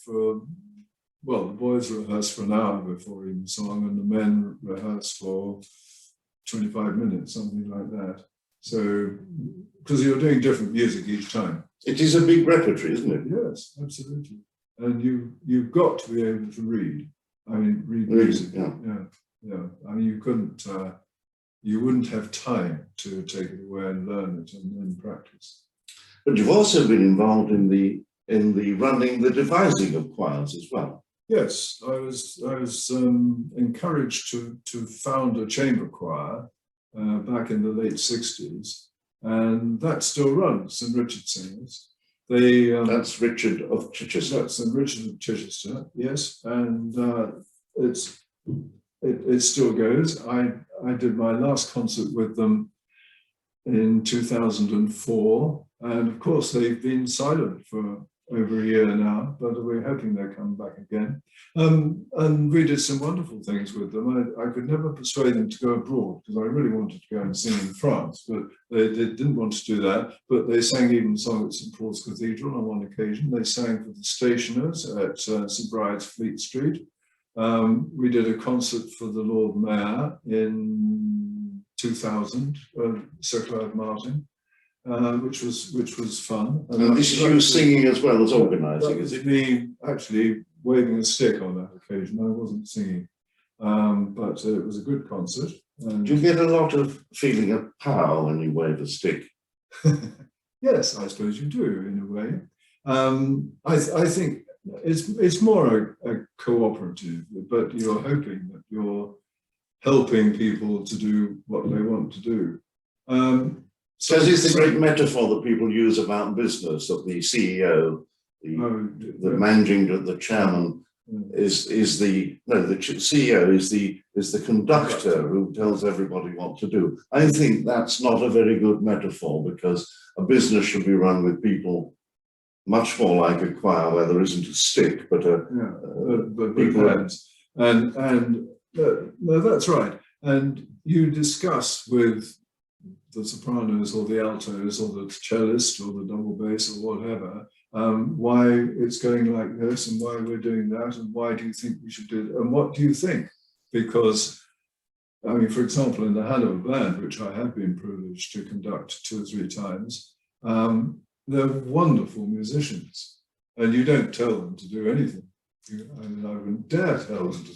Well, the boys rehearse for an hour before evensong, and the men rehearse for 25 minutes, something like that. So, because you're doing different music each time. It is a big repertory, isn't it? Yes, absolutely. And you've got to be able to read. I mean, read music. Yeah. I mean, you wouldn't have time to take it away and learn it and then practice. But you've also been involved in the running, the devising of choirs as well. Yes, I was encouraged to found a chamber choir back in the late 60s, and that still runs. St Richard Singers. That's Richard of Chichester. That's St Richard of Chichester, yes, and it still goes. I did my last concert with them in 2004, and of course they've been silent for over a year now, but we're hoping they'll come back again. And we did some wonderful things with them. I could never persuade them to go abroad, because I really wanted to go and sing in France, but they didn't want to do that. But they sang evensong at St Paul's Cathedral on one occasion. They sang for the stationers at St Bride's, Fleet Street. We did a concert for the Lord Mayor in 2000, Sir Clive Martin. Which was fun. And this is you singing as well as organising, is it? Me actually waving a stick on that occasion. I wasn't singing, but it was a good concert. Do you get a lot of feeling of power when you wave a stick? Yes, I suppose you do, in a way. I think it's more a cooperative, but you're hoping that you're helping people to do what they want to do. Because it's the great metaphor that people use about business, that the CEO, the managing, the chairman CEO is the conductor who tells everybody what to do. I think that's not a very good metaphor, because a business should be run with people much more like a choir, where there isn't a stick, but people hands. And no, that's right. And you discuss with the sopranos or the altos or the cellist or the double bass or whatever, why it's going like this and why we're doing that and why do you think we should do it and what do you think? Because, I mean, for example, in the Hanover Band, which I have been privileged to conduct 2 or 3 times, they're wonderful musicians, and you don't tell them to do anything. I wouldn't dare tell them to.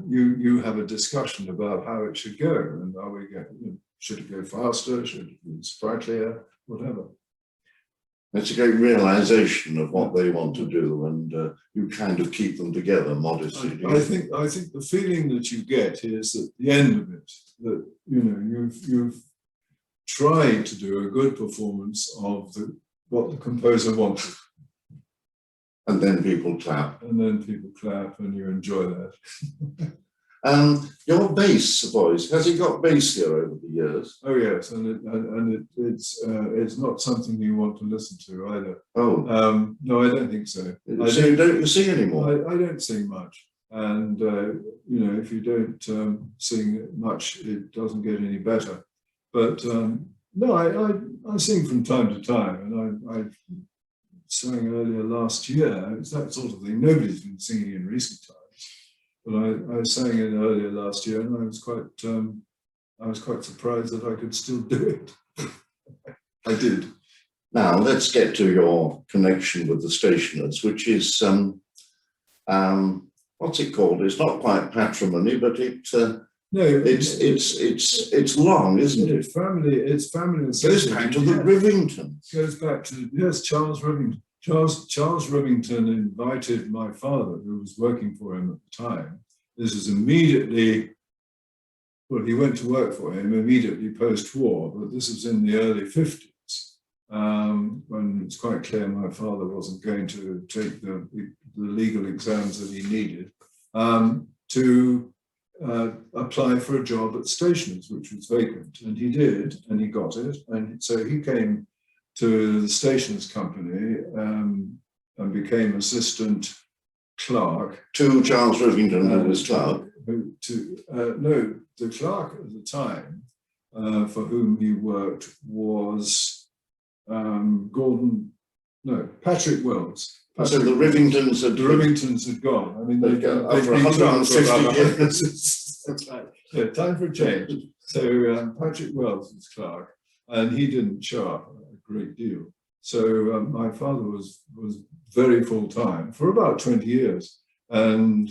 You have a discussion about how it should go, and are we going? Should it go faster? Should it be sprightlier? Whatever. It's a great realization of what they want to do, and you kind of keep them together modestly. I think the feeling that you get is at the end of it that you've tried to do a good performance of what the composer wanted. And then people clap. And then people clap, and you enjoy that. Your bass voice, has it got bassier over the years? Oh yes, and it's not something you want to listen to either. Oh, no, I don't think so. So you don't sing anymore? I don't sing much, and if you don't sing much, it doesn't get any better. But no, I sing from time to time, and I sang earlier last year. It's that sort of thing. Nobody's been singing in recent times. But I sang it earlier last year, and I was quite surprised that I could still do it. I did. Now let's get to your connection with the stationers, which is what's it called? It's not quite patrimony, but it's long, isn't it? It's family. It goes back to the Rivingtons. Goes back to Charles Rivington. Charles Rivington invited my father, who was working for him at the time. This is immediately, well, he went to work for him immediately post-war, but this was in the early 50s, when it's quite clear my father wasn't going to take the legal exams that he needed, to apply for a job at Stationers, which was vacant. And he did, and he got it. And so he came to the Stationers Company and became assistant clerk. To Charles Rivington, who was clerk? No, the clerk at the time for whom he worked was Patrick Wells. So the Rivingtons had gone. I mean, they've been for 150 years. That's right. Yeah, time for a change. So Patrick Wells was clerk, and he didn't show up a great deal. So my father was very full time for about 20 years, and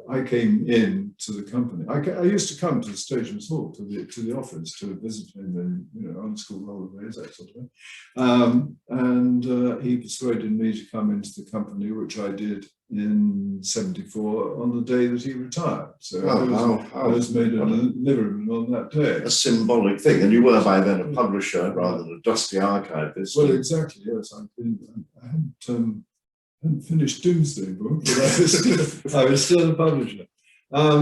I came in to the company. I used to come to Stationers Hall to the office to visit him in on school holidays, that sort of thing. And he persuaded me to come into the company, which I did in '74 on the day that he retired. So I was made a liveryman on that day. A symbolic thing, and you were by then a publisher rather than a dusty archivist. Well, exactly. Yes, I hadn't finished Doomsday Book, but I was still a publisher.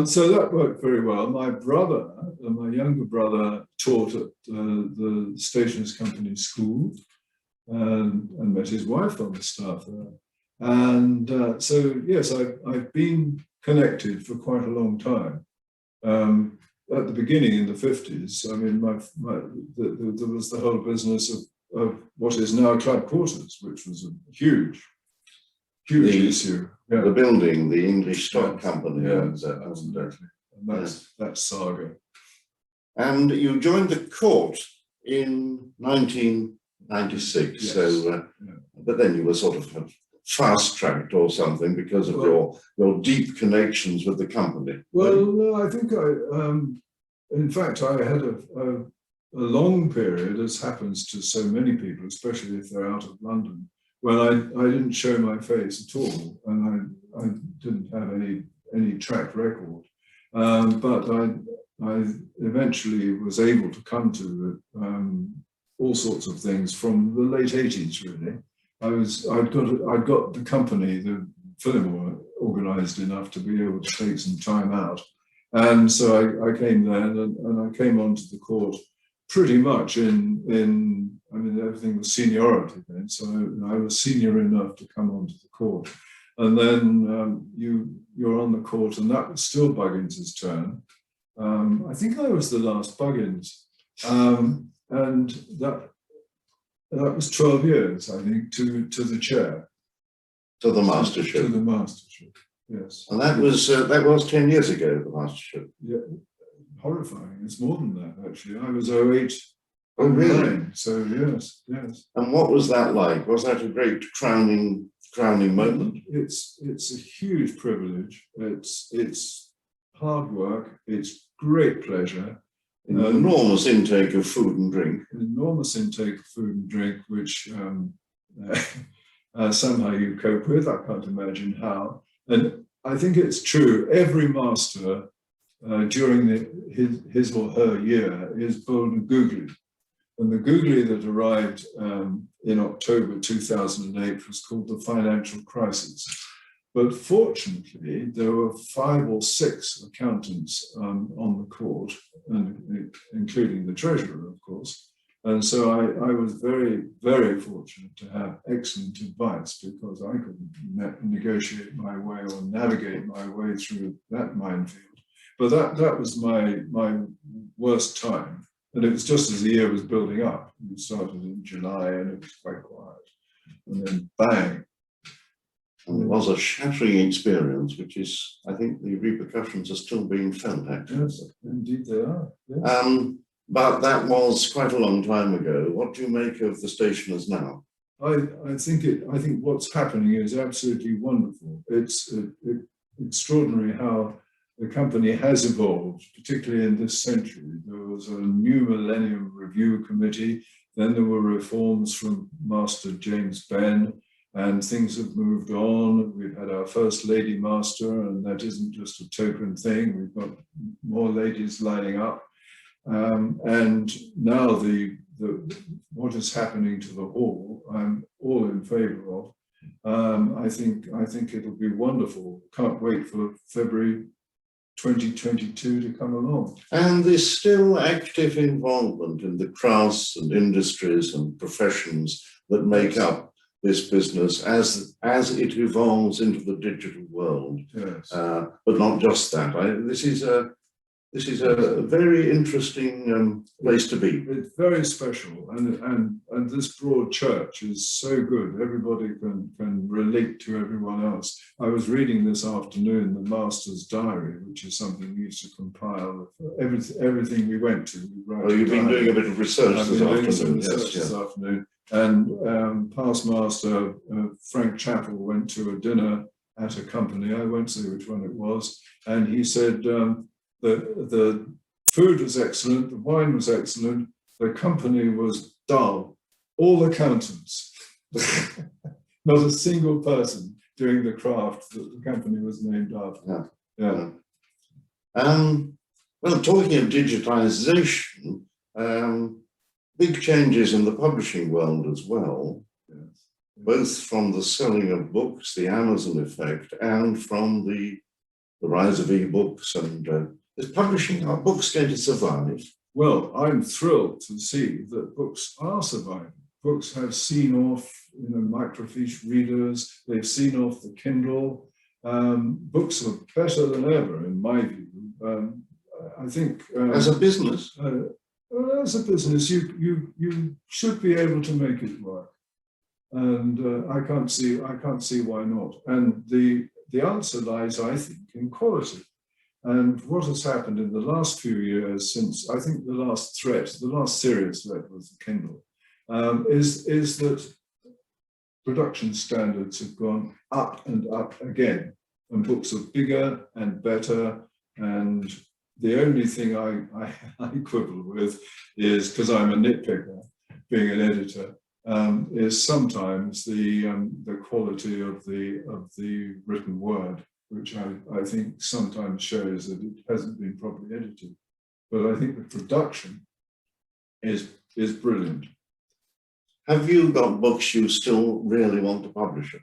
So that worked very well. My brother, my younger brother, taught at the Stationers Company School and met his wife on the staff there. And so, yes, I've been connected for quite a long time. At the beginning in the 50s, I mean, there was the whole business of what is now Club Quarters, which was a huge issue. Yeah. The building, the English Stock Company. Yeah, absolutely. And that's saga. And you joined the court in 1996. Yes. So, but then you were sort of fast-tracked or something because of your deep connections with the company. Well, no, I think in fact, I had a long period, as happens to so many people, especially if they're out of London, when I didn't show my face at all, and I didn't have any track record. But I eventually was able to come to all sorts of things from the late 80s, really. I'd got the company, the film, organised enough to be able to take some time out, and so I came there, and I came onto the court pretty much in I mean, everything was seniority then, so I was senior enough to come onto the court, and then you're on the court, and that was still Buggins' turn. I think I was the last Buggins, and that was 12 years, I think, to the chair. To the mastership. To the mastership, yes. And that was 10 years ago, the mastership. Yeah, horrifying. It's more than that, actually. I was 08. Oh, really? 09, so yes, yes. And what was that like? Was that a great crowning moment? It's a huge privilege. It's hard work. It's great pleasure. An enormous intake of food and drink. An enormous intake of food and drink, which somehow you cope with. I can't imagine how. And I think it's true. Every master during his or her year is bold and googly. And the googly that arrived in October 2008 was called the financial crisis. But fortunately, there were 5 or 6 accountants on the court, and including the treasurer, of course. And so I was very, very fortunate to have excellent advice, because I couldn't negotiate my way or navigate my way through that minefield. But that was my worst time. And it was just as the year was building up. It started in July, and it was quite quiet. And then bang. And it was a shattering experience, which is, I think the repercussions are still being felt, actually. Yes, indeed they are. Yes. But that was quite a long time ago. What do you make of the stationers now? I think what's happening is absolutely wonderful. It's extraordinary how the company has evolved, particularly in this century. There was a new Millennium Review Committee, then there were reforms from Master James Benn, and things have moved on. We've had our first lady master, and that isn't just a token thing. We've got more ladies lining up. And now what is happening to the hall, I'm all in favour of. I think it'll be wonderful. Can't wait for February 2022 to come along. And there's still active involvement in the crafts and industries and professions that make up this business as it evolves into the digital world. Yes. But not just that. This is a very interesting place to be. It's very special, and this broad church is so good. Everybody can relate to everyone else. I was reading this afternoon the Master's Diary, which is something we used to compile of everything we went to. Oh, you've been doing a bit of research this afternoon. Yes, this afternoon. And Past Master Frank Chappell went to a dinner at a company. I won't say which one it was, and he said. The food was excellent, the wine was excellent, the company was dull. All accountants, not a single person doing the craft that the company was named after. Yeah. Well, talking of digitization, big changes in the publishing world as well, Yes. both from the selling of books, the Amazon effect, and from the rise of e-books. And is publishing our books going to survive? Well, I'm thrilled to see that books are surviving. Books have seen off, microfiche readers. They've seen off the Kindle. Books are better than ever, in my view. I think as a business, you should be able to make it work, and I can't see why not. And the answer lies, I think, in quality. And what has happened in the last few years, since I think the last serious threat was the Kindle, is that production standards have gone up and up again, and books are bigger and better. And the only thing I quibble with is, because I'm a nitpicker, being an editor, is sometimes the quality of the written word, which I think sometimes shows that it hasn't been properly edited. But I think the production is brilliant. Have you got books you still really want to publish?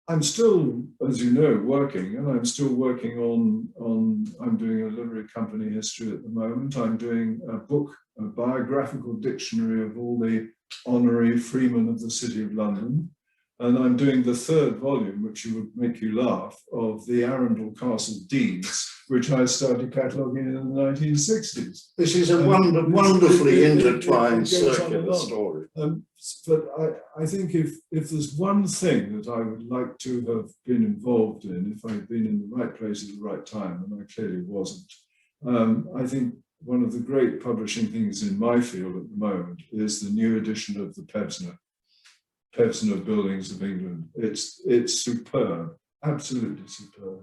I'm still, as you know, working, and I'm still working I'm doing a livery company history at the moment. I'm doing a book, a biographical dictionary of all the honorary freemen of the City of London. And I'm doing the third volume, which would make you laugh, of the Arundel Castle deeds, which I started cataloguing in the 1960s. This is a wonderfully intertwined circular story. But I think if there's one thing that I would like to have been involved in, if I'd been in the right place at the right time, and I clearly wasn't, I think one of the great publishing things in my field at the moment is the new edition of the Pevsner Buildings of England. It's superb, absolutely superb.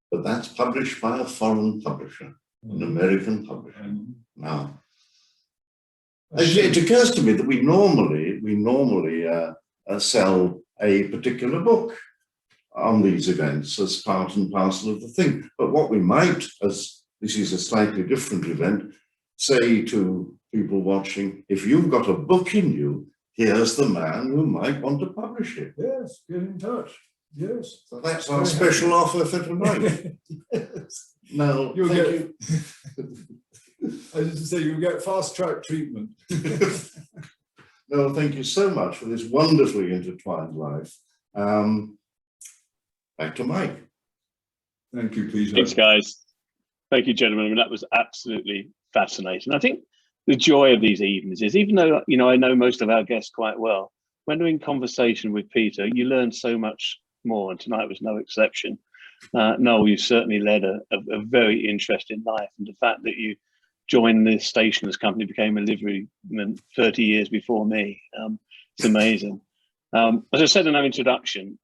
But that's published by a foreign publisher, an American publisher. Now, it occurs to me that we normally sell a particular book on these events as part and parcel of the thing. But what we might, as this is a slightly different event, say to people watching, if you've got a book in you, here's the man who might want to publish it. Yes, get in touch. Yes. So that's our special offer for tonight. Yes. Now, You'll thank get, you. I was to say, you'll get fast track treatment. No, thank you so much for this wonderfully intertwined life. Back to Mike. Thank you, Peter. Thanks, guys. Thank you, gentlemen. I mean, that was absolutely fascinating. I think the joy of these evenings is, even though, you know, I know most of our guests quite well, when we're in conversation with Peter, you learn so much more, and tonight was no exception. Noel, you've certainly led a very interesting life, and the fact that you joined the stationers company, became a liveryman 30 years before me, it's amazing. As I said in our introduction,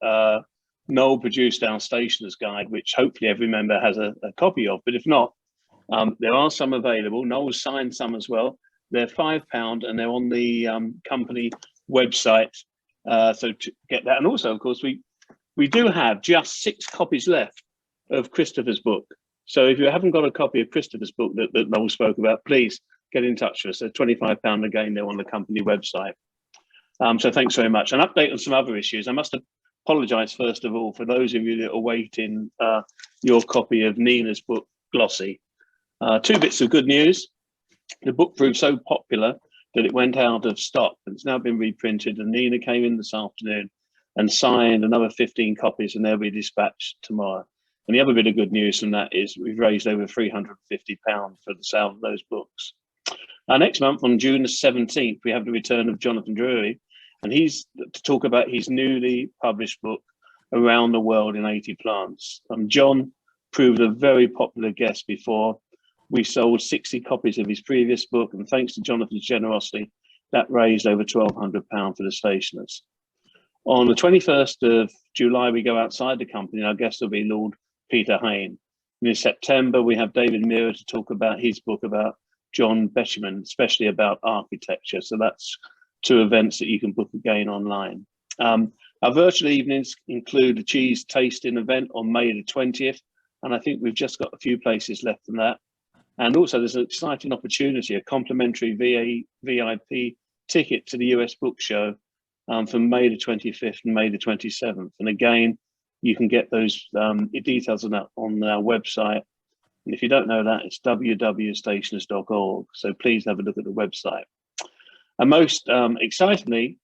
Noel produced our stationers guide, which hopefully every member has a copy of, but if not, there are some available. Noel's signed some as well. They're £5 and they're on the company website. So to get that, and also, of course, we do have just 6 copies left of Christopher's book. So if you haven't got a copy of Christopher's book that Noel spoke about, please get in touch with us. They're £25 again. They're on the company website. So thanks very much. An update on some other issues. I must apologise first of all for those of you that are waiting your copy of Nina's book, Glossy. 2 bits of good news. The book proved so popular that it went out of stock, and it's now been reprinted, and Nina came in this afternoon and signed another 15 copies, and they'll be dispatched tomorrow. And the other bit of good news from that is we've raised over £350 for the sale of those books. Next month, on June the 17th, we have the return of Jonathan Drury, and he's to talk about his newly published book, Around the World in 80 Plants. John proved a very popular guest before. We sold 60 copies of his previous book, and thanks to Jonathan's generosity, that raised over £1,200 for the stationers. On the 21st of July, we go outside the company, and our guest will be Lord Peter Hain. And in September, we have David Mirror to talk about his book about John Betjeman, especially about architecture. So that's 2 events that you can book again online. Our virtual evenings include a cheese tasting event on May the 20th, and I think we've just got a few places left in that. And also there's an exciting opportunity, a complimentary VIP ticket to the US Book Show from May the 25th and May the 27th. And again, you can get those details on that on our website. And if you don't know that, it's www.stationers.org. So please have a look at the website. And most excitingly,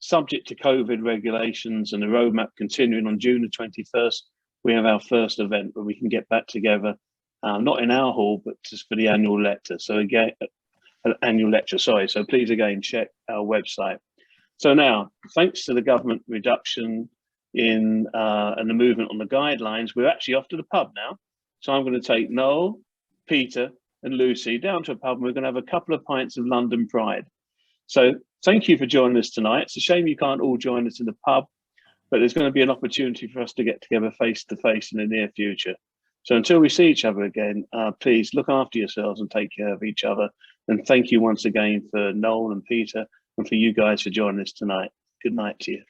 subject to COVID regulations and the roadmap continuing, on June the 21st, we have our first event where we can get back together, not in our hall, but just for the annual lecture. So again, So please again, check our website. So now, thanks to the government reduction in and the movement on the guidelines, we're actually off to the pub now. So I'm going to take Noel, Peter and Lucy down to a pub, and we're going to have a couple of pints of London Pride. So thank you for joining us tonight. It's a shame you can't all join us in the pub, but there's going to be an opportunity for us to get together face to face in the near future. So until we see each other again, please look after yourselves and take care of each other. And thank you once again for Noel and Peter, and for you guys for joining us tonight. Good night to you.